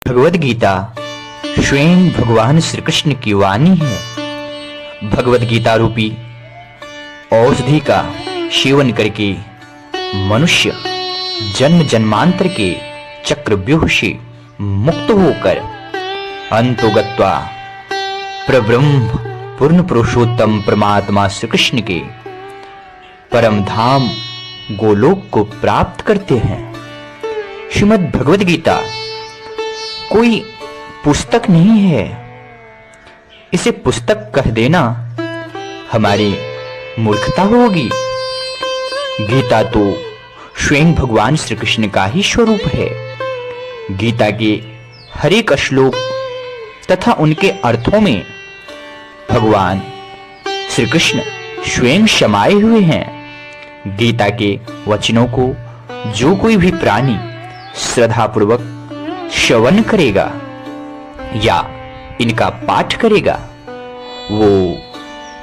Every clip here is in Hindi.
भगवद गीता स्वयं भगवान श्री कृष्ण की वाणी है। भगवद गीता रूपी औषधि का सेवन करके मनुष्य जन्म जन्मांतर के चक्रव्यूह से मुक्त होकर अंतो गत्वा परब्रह्म पूर्ण पुरुषोत्तम परमात्मा श्री कृष्ण के परम धाम गोलोक को प्राप्त करते हैं। श्रीमद् भगवद गीता कोई पुस्तक नहीं है। इसे पुस्तक कह देना हमारी मूर्खता होगी। गीता तो स्वयं भगवान श्री कृष्ण का ही स्वरूप है। गीता के हर एक श्लोक तथा उनके अर्थों में भगवान श्री कृष्ण स्वयं समाये हुए हैं। गीता के वचनों को जो कोई भी प्राणी श्रद्धापूर्वक श्रवण करेगा या इनका पाठ करेगा वो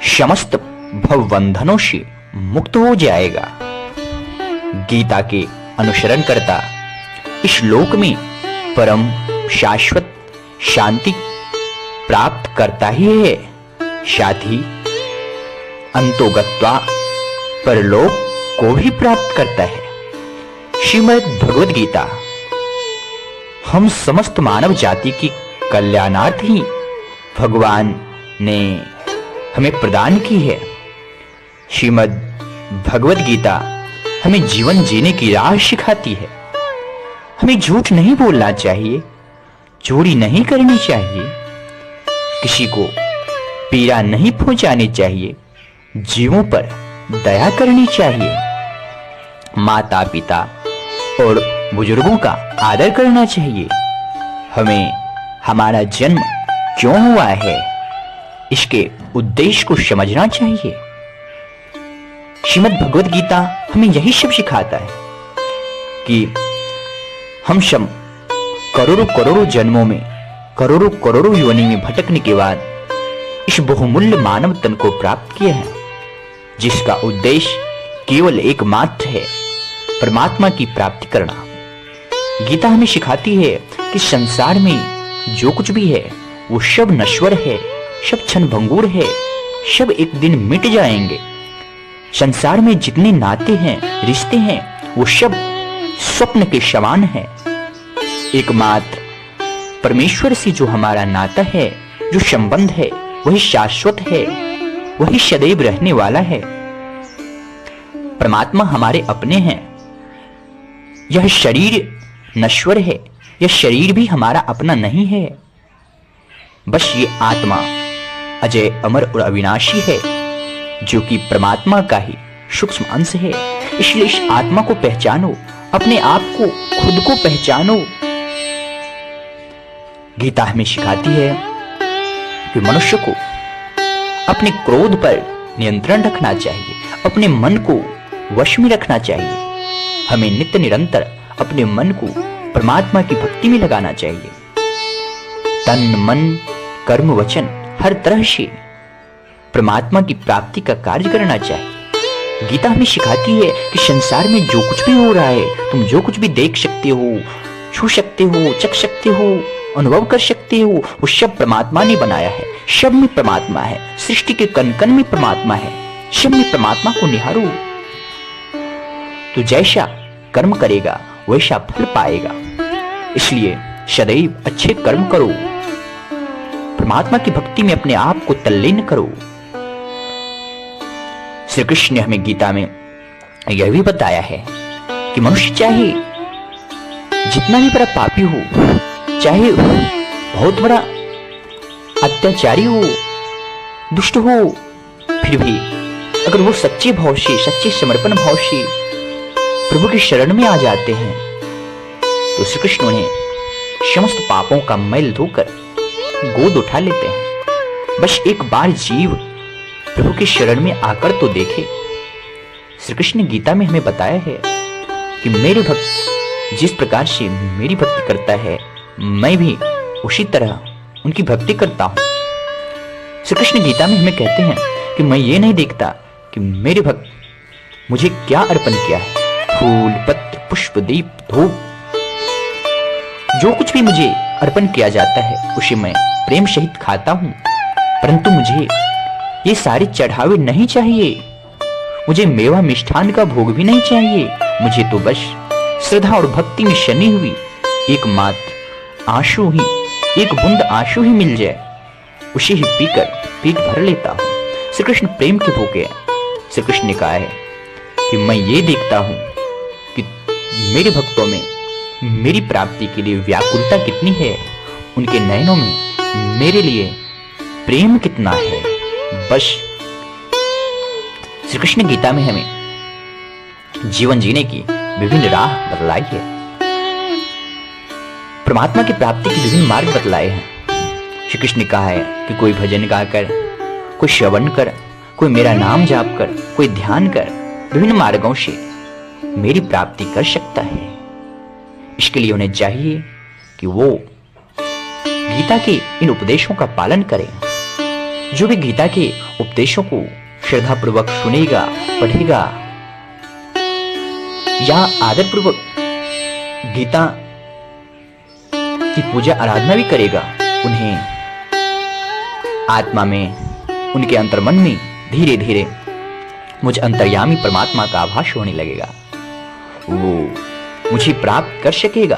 समस्त भवबंधनों से मुक्त हो जाएगा। गीता के अनुसरण करता इस लोक में परम शाश्वत शांति प्राप्त करता ही है, साथ ही अंतो गत्वा परलोक को भी प्राप्त करता है। श्रीमद् भगवद गीता हम समस्त मानव जाति की कल्याणार्थ ही भगवान ने हमें प्रदान की है। श्रीमद् भगवद गीता हमें जीवन जीने की राह सिखाती है। हमें झूठ नहीं बोलना चाहिए, चोरी नहीं करनी चाहिए, किसी को पीड़ा नहीं पहुंचानी चाहिए, जीवों पर दया करनी चाहिए, माता पिता और बुजुर्गों का आदर करना चाहिए। हमें हमारा जन्म क्यों हुआ है इसके उद्देश्य को समझना चाहिए। श्रीमद् भगवद गीता हमें यही सब सिखाता है कि हम सब करोड़ों करोड़ों जन्मों में करोड़ों करोड़ों योनि में भटकने के बाद इस बहुमूल्य मानव तन को प्राप्त किया है, जिसका उद्देश्य केवल एकमात्र है, परमात्मा की प्राप्ति करना। गीता हमें सिखाती है कि संसार में जो कुछ भी है वो सब नश्वर है, सब क्षणभंगुर है, सब एक दिन मिट जाएंगे। संसार में जितने नाते हैं, रिश्ते हैं, वो सब स्वप्न के समान है। एकमात्र परमेश्वर से जो हमारा नाता है, जो संबंध है, वही शाश्वत है, वही सदैव रहने वाला है। परमात्मा हमारे अपने हैं। यह शरीर नश्वर है, यह शरीर भी हमारा अपना नहीं है। बस ये आत्मा अजय अमर और अविनाशी है, जो कि परमात्मा का ही सूक्ष्म अंश है। इसलिए इस आत्मा को पहचानो, अपने आप को, खुद को पहचानो। गीता हमें सिखाती है कि मनुष्य को अपने क्रोध पर नियंत्रण रखना चाहिए, अपने मन को वश में रखना चाहिए। हमें नित्य निरंतर अपने मन को परमात्मा की भक्ति में लगाना चाहिए। तन मन कर्म वचन हर तरह से परमात्मा की प्राप्ति का कार्य करना चाहिए। गीता हमें सिखाती है कि संसार में जो कुछ भी हो रहा है, तुम जो कुछ भी देख सकते हो, छू सकते हो, चख सकते हो, अनुभव कर सकते हो, वो सब परमात्मा ने बनाया है। सब में परमात्मा है, सृष्टि के कण कण में परमात्मा है। सब में परमात्मा को निहारो तो जैसा कर्म करेगा वैसा फल पाएगा। इसलिए सदैव अच्छे कर्म करो, परमात्मा की भक्ति में अपने आप को तल्लीन करो। श्री कृष्ण ने हमें गीता में यह भी बताया है कि मनुष्य चाहे जितना भी बड़ा पापी हो, चाहे बहुत बड़ा अत्याचारी हो, दुष्ट हो, फिर भी अगर वो सच्चे भाव से, सच्चे समर्पण भाव से प्रभु की शरण में आ जाते हैं तो श्री कृष्ण उन्हें समस्त पापों का मैल धोकर गोद उठा लेते हैं। बस एक बार जीव प्रभु की शरण में आकर तो देखे। श्री कृष्ण ने गीता में हमें बताया है कि मेरे भक्त जिस प्रकार से मेरी भक्ति करता है, मैं भी उसी तरह उनकी भक्ति करता हूं। श्री कृष्ण गीता में हमें कहते हैं कि मैं ये नहीं देखता कि मेरे भक्त मुझे क्या अर्पण किया है, फूल पत्र पुष्प दीप धूप, जो कुछ भी मुझे अर्पण किया जाता है उसे मैं प्रेम सहित खाता हूं, परंतु मुझे ये सारे चढ़ावे नहीं चाहिए। मुझे मेवा मिष्ठान का भोग भी नहीं चाहिए। मुझे तो बस श्रद्धा और भक्ति में शनी हुई एकमात्र आंसू ही, एक बूंद आंसू ही मिल जाए, उसे ही पीकर पेट भर लेता हूं। श्री कृष्ण प्रेम के भूखे हैं। श्री कृष्ण ने कहा है कि मैं ये देखता हूं कि मेरे भक्तों में मेरी प्राप्ति के लिए व्याकुलता कितनी है, उनके नयनों में मेरे लिए प्रेम कितना है। बस श्री कृष्ण गीता में हमें जीवन जीने की विभिन्न राह बतलाई है, परमात्मा की प्राप्ति के विभिन्न मार्ग बतलाए हैं। श्री कृष्ण ने कहा है कि कोई भजन गाकर, कोई श्रवण कर, कोई मेरा नाम जाप कर, कोई ध्यान कर, विभिन्न मार्गों से मेरी प्राप्ति कर सकता है। इसके लिए उन्हें चाहिए कि वो गीता के इन उपदेशों का पालन करें। जो भी गीता के उपदेशों को श्रद्धापूर्वक सुनेगा, पढ़ेगा या आदरपूर्वक गीता की पूजा आराधना भी करेगा, उन्हें आत्मा में, उनके अंतर्मन में धीरे धीरे मुझ अंतर्यामी परमात्मा का आभास होने लगेगा। वो मुझे प्राप्त कर सकेगा।